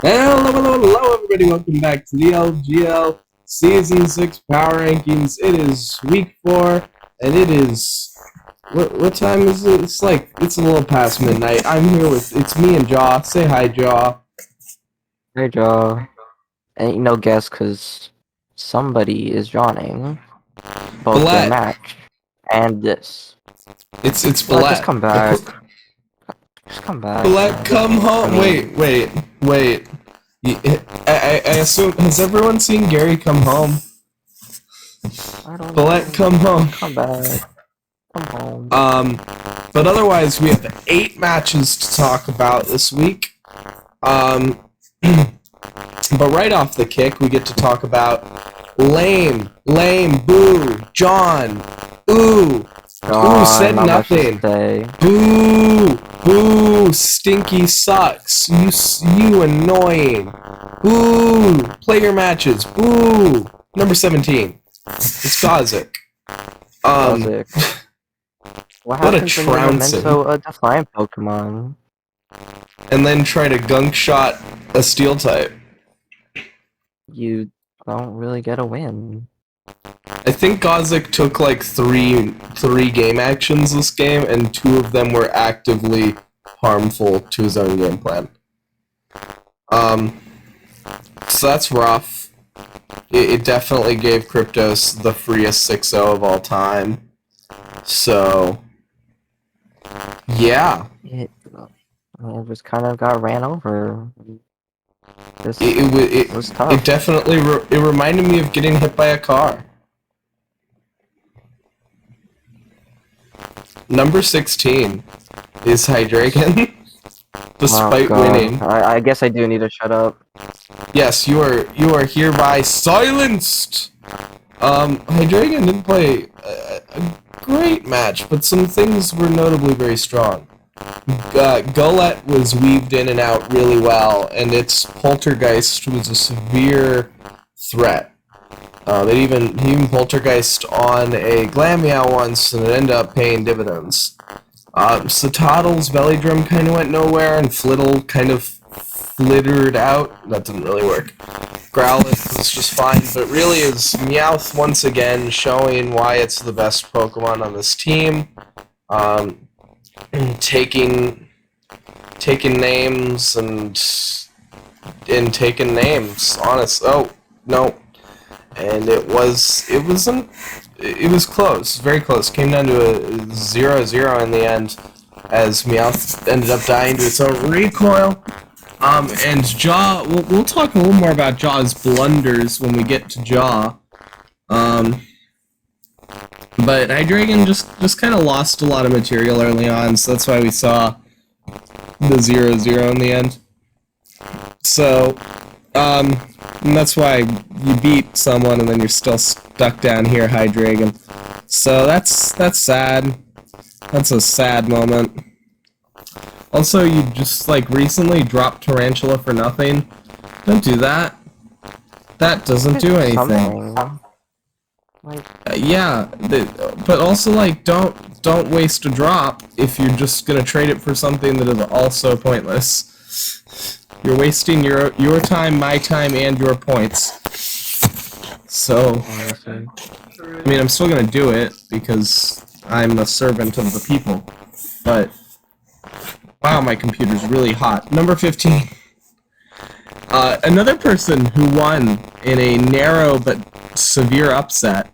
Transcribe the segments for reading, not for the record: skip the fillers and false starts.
Hello, everybody. Welcome back to the LGL Season 6 Power Rankings. It is week 4, and it is... What time is it? It's a little past midnight. I'm here with... It's me and Jaw. Say hi, Jaw. Hey, Joe. Ain't no guess, cause somebody is joining both their Billette. match and this. It's Just Billette. come back. Just come back. Billette, come home. I mean, Wait. I assume... Has everyone seen Gary come home? I don't Billette, know. come home. Come back. Come home. But otherwise, we have 8 matches to talk about this week. But right off the kick, we get to talk about lame, boo, John, ooh, said nothing, boo, stinky sucks, you annoying, boo, play your matches, boo, number 17, it's Geiser. What a happens when trouncing. you memento a Defiant Pokemon? And then try to gunk shot a steel type. You don't really get a win. I think Gothic took like three game actions this game, and 2 of them were actively harmful to his own game plan. So that's rough. It definitely gave Kryptos the freest 6-0 of all time. So, yeah. It just kind of got ran over. It was tough. It definitely it reminded me of getting hit by a car. Number 16 is Hydreigon, despite winning. I guess I do need to shut up. Yes, you are hereby silenced. Hydreigon didn't play a great match, but some things were notably very strong. Golett was weaved in and out really well, and its Poltergeist was a severe threat. He even Poltergeist on a Glameow once, and it ended up paying dividends. Satoddle's Belly Drum kind of went nowhere, and Flittle kind of flittered out. That didn't really work. Growlithe was just fine, but really is Meowth once again showing why it's the best Pokemon on this team. Taking names and taking names. Honest. Oh no, and it was close, very close. Came down to a 0-0 in the end, as Meowth ended up dying to its own recoil. And Jaw. We'll talk a little more about Jaw's blunders when we get to Jaw. But Hydreigon just kind of lost a lot of material early on, so that's why we saw the 0-0 in the end. So, and that's why you beat someone and then you're still stuck down here, Hydreigon. So that's sad. That's a sad moment. Also, you just, recently dropped Tarantula for nothing. Don't do that. That doesn't do anything. Yeah, but also, don't waste a drop if you're just gonna trade it for something that is also pointless. You're wasting your time, my time, and your points. So, I mean, I'm still gonna do it, because I'm a servant of the people. But, wow, my computer's really hot. Number 15. Another person who won in a narrow but severe upset.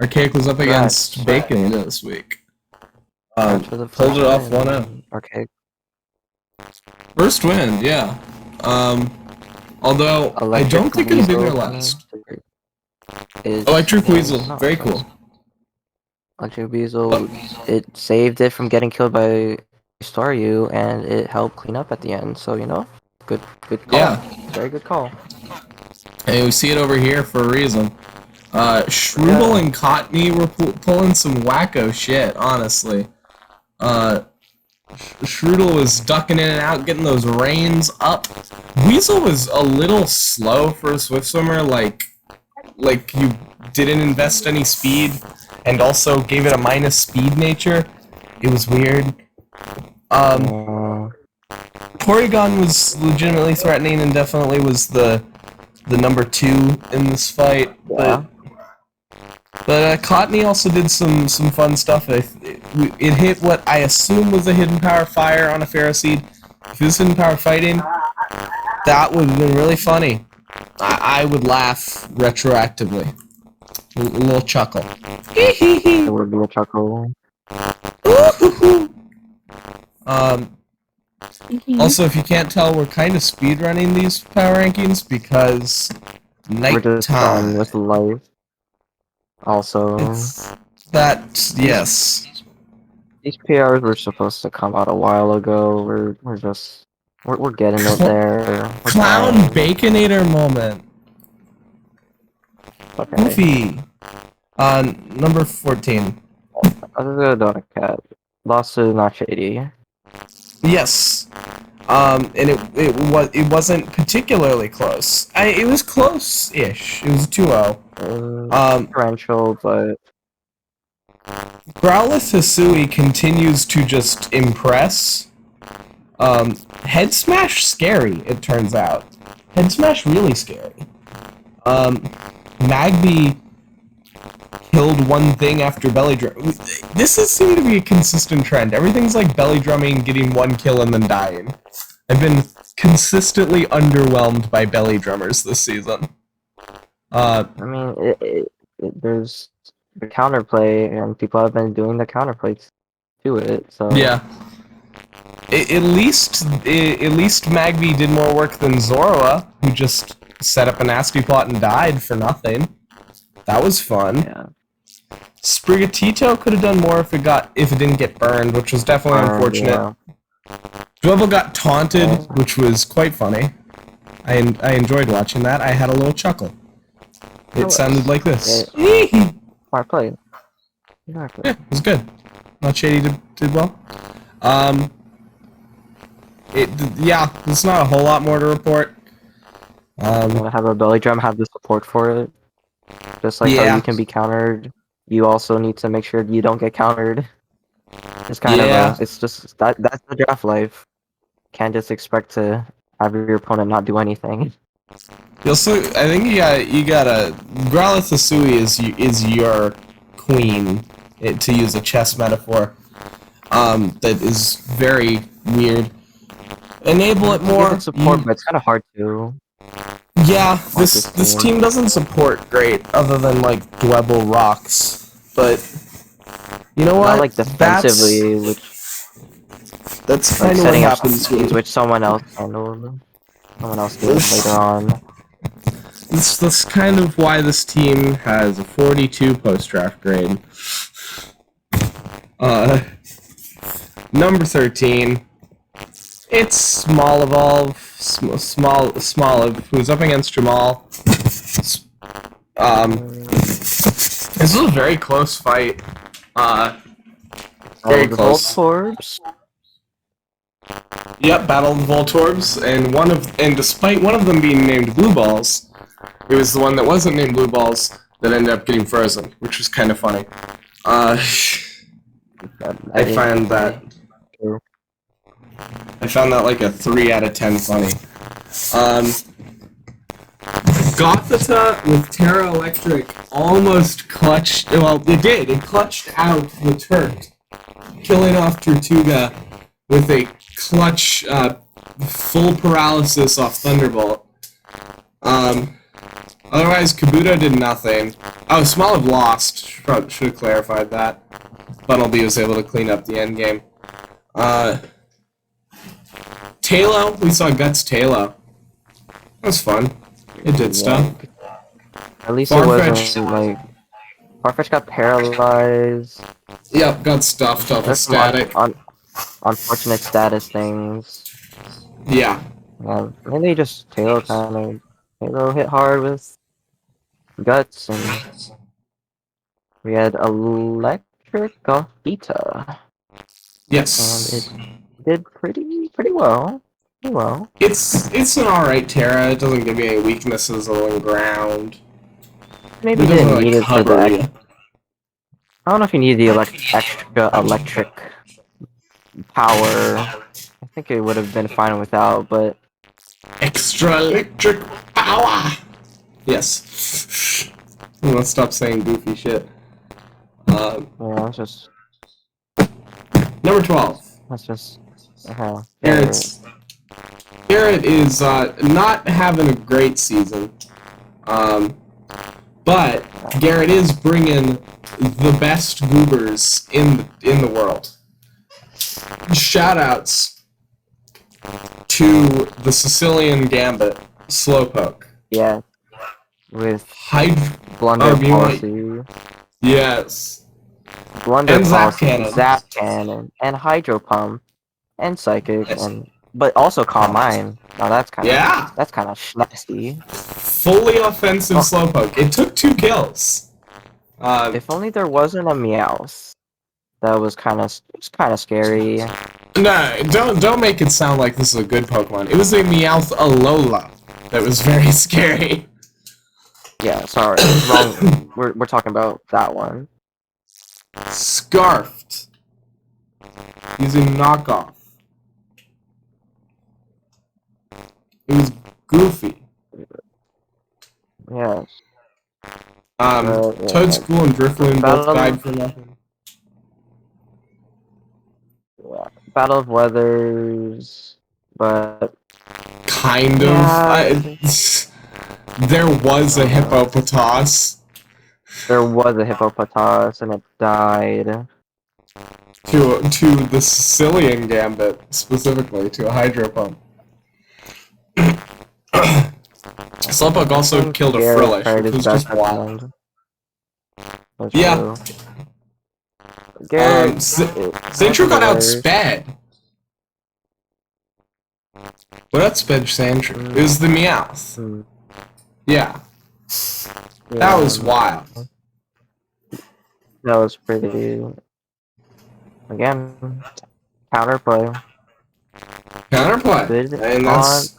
Archaic was up against Baconater this week. Pulled it off 1-0. Archaic. First win, yeah. Although, I don't think it'll be their last. Electric Weasel, very cool. Electric Weasel, it saved it from getting killed by Staryu, and it helped clean up at the end, so, good call. Yeah. Very good call. Hey, we see it over here for a reason. Shroodle and Cottony were pulling some wacko shit, honestly. Shroodle was ducking in and out, getting those reins up. Weasel was a little slow for a Swift Swimmer, like you didn't invest any speed, and also gave it a minus speed nature. It was weird. Porygon was legitimately threatening and definitely was the number 2 in this fight, Yeah. but Cottonee also did some fun stuff. It hit what I assume was a hidden power fire on a Pharaoh Seed. If it was hidden power fighting, that would have been really funny. I would laugh retroactively. A little chuckle. It would be a chuckle. Also, if you can't tell, we're kind of speedrunning these power rankings because We're just done nighttime. with life. Also, It's that, yes. these PRs were supposed to come out a while ago. We're getting it there. We're Clown trying. Baconator moment. Okay. Goofy. Number 14. Other than DonutCat, lost to Not Shady. Yes. And it wasn't particularly close. It was close-ish. It was a 2-0. Differential, but Growlithe Hisui continues to just impress. Head Smash scary, it turns out. Head Smash really scary. Magby killed one thing after belly drum. This has seemed to be a consistent trend. Everything's like belly drumming, getting one kill, and then dying. I've been consistently underwhelmed by belly drummers this season. I mean, there's the counterplay, and people have been doing the counterplay to it. So Yeah. At least Magby did more work than Zorua, who just set up a nasty plot and died for nothing. That was fun. Yeah. Sprigatito could have done more if it didn't get burned, which was definitely unfortunate. Yeah. Dwebble got taunted, which was quite funny. I enjoyed watching that. I had a little chuckle. It sounded like this. Smart play. Exactly. Yeah, it was good. Not Shady did well. Yeah, there's not a whole lot more to report. Have a belly drum, have the support for it. Just like how you can be countered, you also need to make sure you don't get countered. It's kind of it's just that's the draft life. Can't just expect to have your opponent not do anything. I think you gotta Growlithe Hisui is your queen, to use a chess metaphor. That is very weird. Enable it more. Support, but it's kind of hard to. Yeah, this team doesn't support great, other than like Dwebble rocks. But you know what? Not like defensively, that's like kind of what happens with which someone else handled. Someone else did later on. That's kind of why this team has a 42 post-draft grade. Number 13. It's Smoliv, who's up against Jamal. This was a very close fight. Very close. Voltorbs. Yep, Battle of the Voltorbs, and despite one of them being named Blue Balls, it was the one that wasn't named Blue Balls that ended up getting frozen, which was kind of funny. I found that like a 3 out of 10 funny. Gothita with Terra Electric almost clutched. Well, it did. It clutched out the Turk, killing off Tortuga with a clutch full paralysis off Thunderbolt. Otherwise, Kabuto did nothing. Oh, Smoliv lost. Should have clarified that. Bunnelby was able to clean up the end game. Talo, we saw Guts Talo. That was fun. It did stuff. At least it wasn't like Farfetch got paralyzed. Yep, got stuffed off a static. Unfortunate status things. Yeah. Maybe just Talo hit hard with Guts, and we had Electric Gothita. Yes. And it did pretty well. It's an alright Terra. It doesn't give you any weaknesses on ground. Maybe you didn't need it for that. I don't know if you need the extra electric power. I think it would have been fine without, but extra electric power. Yes. Let's stop saying goofy shit. yeah, it's just Number 12. that's just Garrett is not having a great season. But Garrett is bringing the best goobers in the world. Shoutouts to the Sicilian Gambit Slowpoke. Yeah, with Blunder Oh, Policy. Yes. Blunder And Zap Policy, Cannon. Zap Cannon, and Hydro Pump, and Psychic, but also Calm Mind. Now that's kind of nasty. Fully offensive Slowpoke. It took 2 kills. If only there wasn't a Meowth. That was kind of scary. No, don't make it sound like this is a good Pokemon. It was a Meowth Alola that was very scary. Yeah, sorry, wrong. We're talking about that one. Scarfed. Using knockoff. It was goofy. Yes. Toadstool and Drifloon both died for nothing. Yeah. Battle of Weathers, but Kind of. There was a Hippopotas. There was a Hippopotas, and it died. To the Sicilian Gambit, specifically, to a Hydro Pump. Slowpoke also killed a Frillish, which was just wild. Yeah. Sandshrew got outsped. What outsped Sandshrew? It was the Meowth. Yeah. That was wild. That was pretty... Again, counterplay. Counterplay. Good and that's...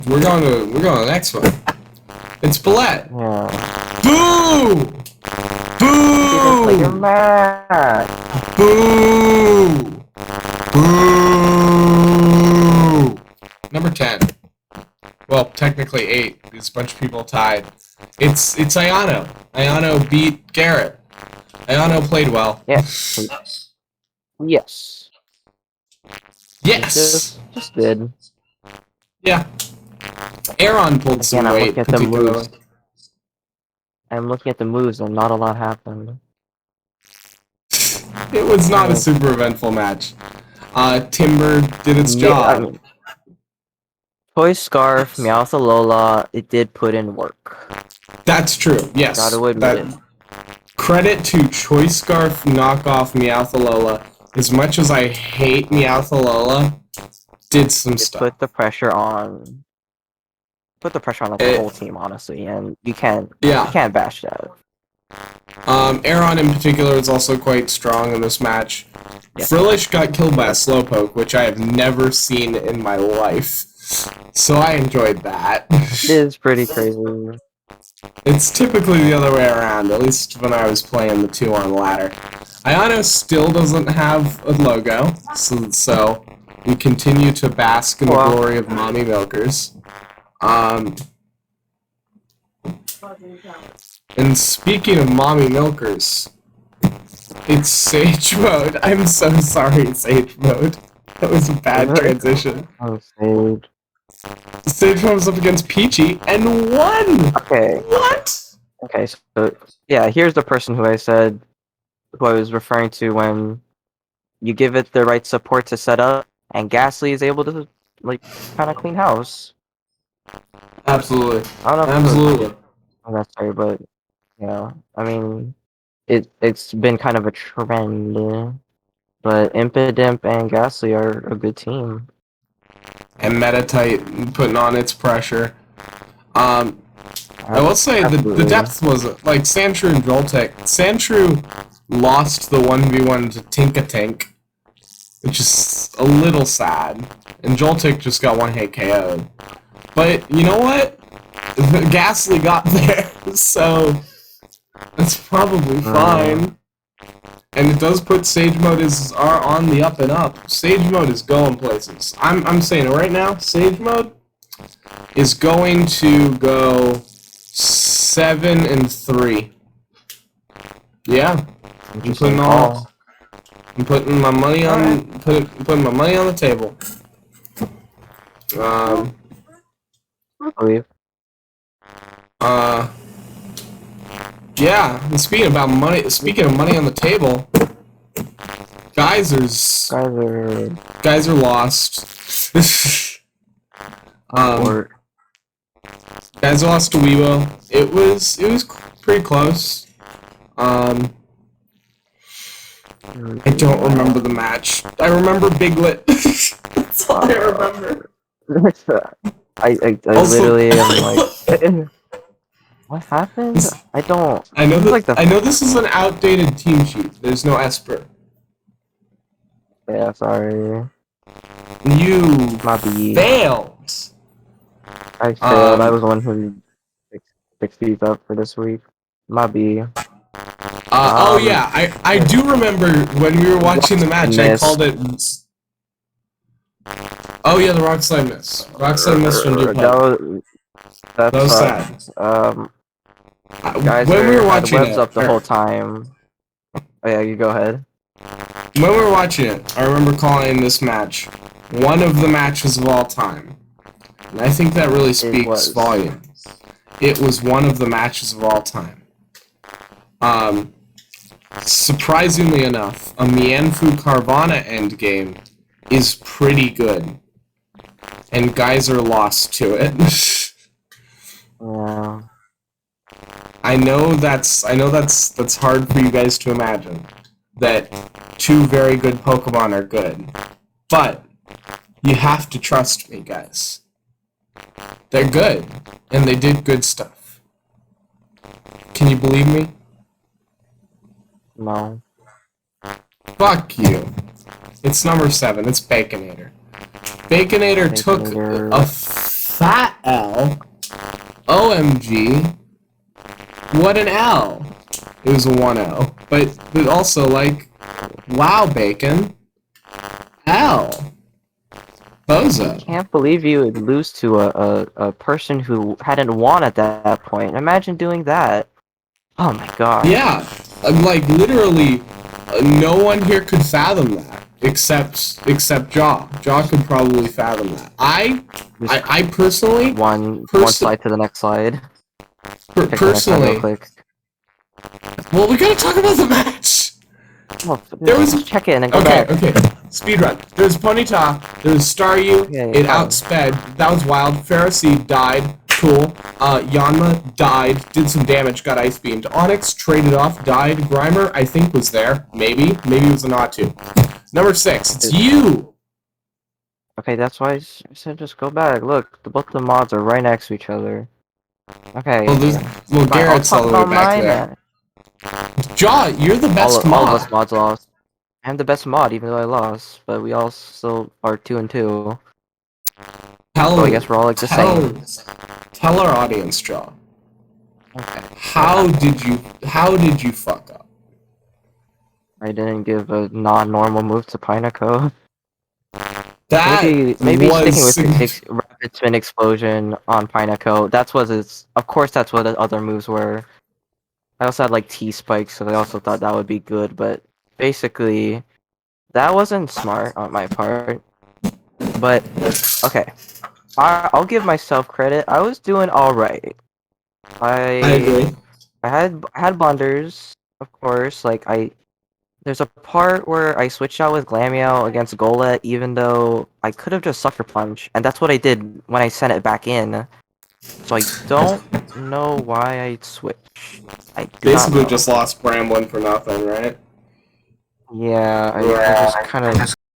We're going to the next one. It's Bullet. Yeah. Boo! Boo! You're mad. Boo! Boo! Number 10. Well, technically 8, because a bunch of people tied. It's Ayano. Ayano beat Garrett. Ayano played well. Yes. Yes. Yes! Just did. Yeah. Aaron pulled some weight, particularly. I'm looking at the moves and not a lot happened. It was not a super eventful match. Timber did its job. I mean, Toy Scarf, Meowth Alola, it did put in work. That's true, yes. Gotta admit it. Credit to Choice Scarf knockoff Meowth Alola. As much as I hate Meowth Alola, did some stuff. Put the pressure on. Put the pressure on like the whole team, honestly, and you can't bash that. Aaron in particular is also quite strong in this match. Yeah. Frillish got killed by a Slowpoke, which I have never seen in my life. So I enjoyed that. It is pretty crazy. It's typically the other way around, at least when I was playing the 2 on ladder. Ayano still doesn't have a logo, so we continue to bask in the glory of mommy milkers. And speaking of mommy milkers, it's Sage Mode. I'm so sorry, Sage Mode. That was a bad transition. Oh, Sage. Sage Mode was up against Peachy and won! Okay. What? Okay, so, yeah, here's the person who I was referring to when you give it the right support to set up, and Ghastly is able to, like, kind of clean house. Absolutely. I don't know. Absolutely. That's sorry, but yeah, I mean, it's been kind of a trend, but Impidimp and Ghastly are a good team. And Metatite putting on its pressure. I will say the depth was like Sandshrew and Joltik. Sandshrew lost the 1v1 to Tinkatink, which is a little sad, and Joltik just got 1-hit KO'd. But you know what? Ghastly got there, so that's probably fine. And it does put Sage Mode are on the up and up. Sage Mode is going places. I'm saying it right now. Sage Mode is going to go 7-3. Yeah, I'm putting my money on putting my money on the table. Yeah. And speaking of money on the table, Geiser lost. Geiser lost to WeWo. It was pretty close. I don't remember the match. I remember Biglet. That's all I remember. I literally am like, what happened? I know this is an outdated team sheet. There's no Esper. Yeah, sorry. You failed. I failed. I was the one who fixed these up for this week. My B. Oh yeah, I do remember when we were watching the match. I called it. Oh yeah, the Rock Slide miss. Rock Slide miss from Dupont. That was sad. Guys, when we were watching webs up the whole time. Oh yeah, you go ahead. When we were watching it, I remember calling this match one of the matches of all time, and I think that really speaks volumes. It was one of the matches of all time. Surprisingly enough, a Mienfoo Carvana endgame is pretty good, and Geiser lost to it. Yeah. I know that's hard for you guys to imagine, that two very good Pokemon are good, but you have to trust me, guys. They're good, and they did good stuff. Can you believe me? No. Fuck you. It's number 7. It's Baconater. Baconator took a fat L. OMG. What an L. It was a 1-0. But also, like, wow, Bacon. L. WOWZA. I can't believe you would lose to a person who hadn't won at that point. Imagine doing that. Oh my god. Yeah. Like, literally, no one here could fathom that. Except Jaw. Jaw could probably fathom that. I personally... One slide to the next slide. Personally... Well, we gotta talk about the match! Oh, there was... Check it and then go back. Okay. Speedrun. There's Ponyta, there's Staryu, it outsped. That was wild. Pharisee died. Cool. Yanma died, did some damage, got ice beamed. Onyx traded off, died. Grimer, I think, was there. Maybe it was a Natu. Number 6, it's you! Okay, that's why I said just go back. Look, both the mods are right next to each other. Okay. Well, Garrett's all the way back there. Jaw, you're the best mod. All of us mods lost. I'm the best mod, even though I lost, but we all still are 2-2. So I guess we're all like the same. Tell our audience, Jaw. Okay. How did you fuck up? I didn't give a non-normal move to Pineco. That maybe sticking with Rapid Spin Explosion on Pineco. That's what it's. Of course, that's what the other moves were. I also had like T-Spikes, so I also thought that would be good, but basically, that wasn't smart on my part. But okay, I'll give myself credit. I was doing all right. I agree. I had blunders, of course. Like there's a part where I switched out with Glameow against Golett, even though I could have just Sucker Punch, and that's what I did when I sent it back in. So I don't know why I switched. I basically just lost Bramblin for nothing, right? Yeah, I just kind of